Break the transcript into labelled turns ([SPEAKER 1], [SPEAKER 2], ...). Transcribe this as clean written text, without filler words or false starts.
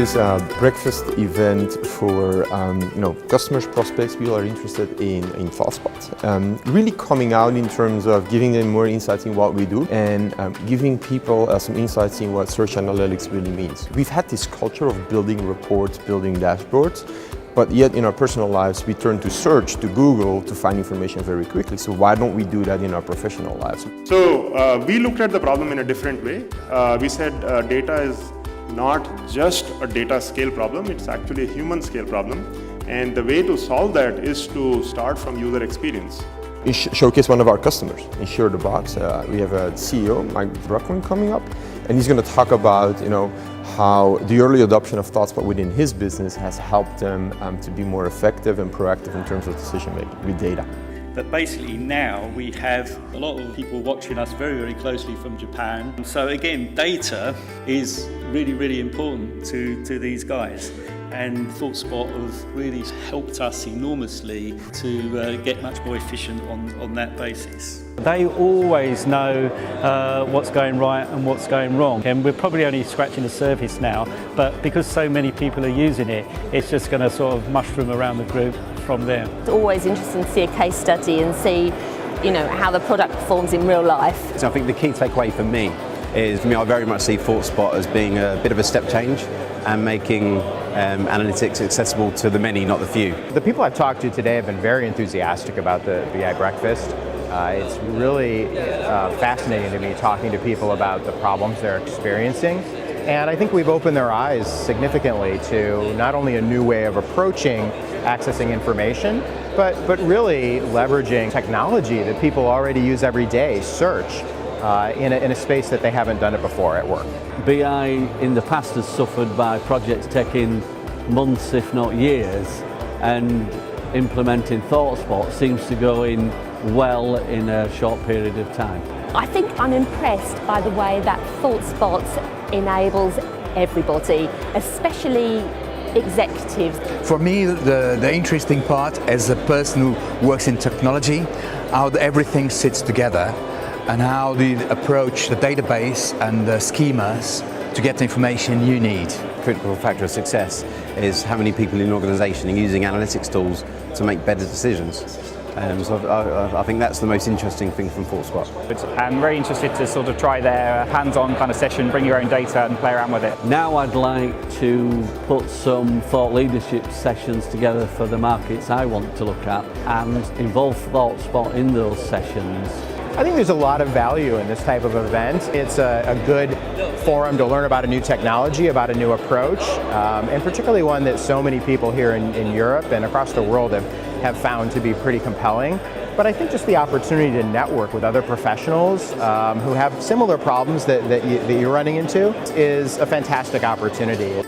[SPEAKER 1] is a breakfast event for customers, prospects, people are interested in Thoughtspot. Really coming out in terms of giving them more insights in what we do and giving people some insights in what search analytics really means. We've had this culture of building reports, building dashboards, but yet in our personal lives we turn to search, to Google, to find information very quickly. So why don't we do that in our professional lives?
[SPEAKER 2] So we looked at the problem in a different way. We said data is not just a data scale problem, it's actually a human scale problem. And the way to solve that is to start from user experience.
[SPEAKER 1] We showcase one of our customers, Insure the Box. We have a CEO, Mike Bruckman, coming up, and he's going to talk about how the early adoption of Thoughtspot within his business has helped them to be more effective and proactive in terms of decision making with data.
[SPEAKER 3] But basically now we have a lot of people watching us very, very closely from Japan. So again, data is really, really important to these guys. And Thoughtspot has really helped us enormously to get much more efficient on that basis.
[SPEAKER 4] They always know what's going right and what's going wrong, and we're probably only scratching the surface now, but because so many people are using it, it's just going to sort of mushroom around the group from there.
[SPEAKER 5] It's always interesting to see a case study and see how the product performs in real life.
[SPEAKER 6] So I think the key takeaway for me is, I very much see Thoughtspot as being a bit of a step change and making analytics accessible to the many, not the few.
[SPEAKER 7] The people I've talked to today have been very enthusiastic about the BI breakfast. It's really fascinating to me talking to people about the problems they're experiencing. And I think we've opened their eyes significantly to not only a new way of approaching accessing information, but really leveraging technology that people already use every day, search, in a space that they haven't done it before at work.
[SPEAKER 8] BI in the past has suffered by projects taking months, if not years, and implementing Thoughtspot seems to go in well in a short period of time.
[SPEAKER 5] I think I'm impressed by the way that Thoughtspot enables everybody, especially executives.
[SPEAKER 9] For me, the interesting part as a person who works in technology, how everything sits together and how you approach the database and the schemas to get the information you need.
[SPEAKER 6] Critical factor of success is how many people in an organisation are using analytics tools to make better decisions. So I think that's the most interesting thing from Thoughtspot.
[SPEAKER 10] I'm very interested to sort of try their hands-on kind of session, bring your own data and play around with it.
[SPEAKER 8] Now I'd like to put some thought leadership sessions together for the markets I want to look at and involve Thoughtspot in those sessions.
[SPEAKER 7] I think there's a lot of value in this type of event. It's a good forum to learn about a new technology, about a new approach, and particularly one that so many people here in Europe and across the world have found to be pretty compelling. But I think just the opportunity to network with other professionals who have similar problems that you're running into is a fantastic opportunity.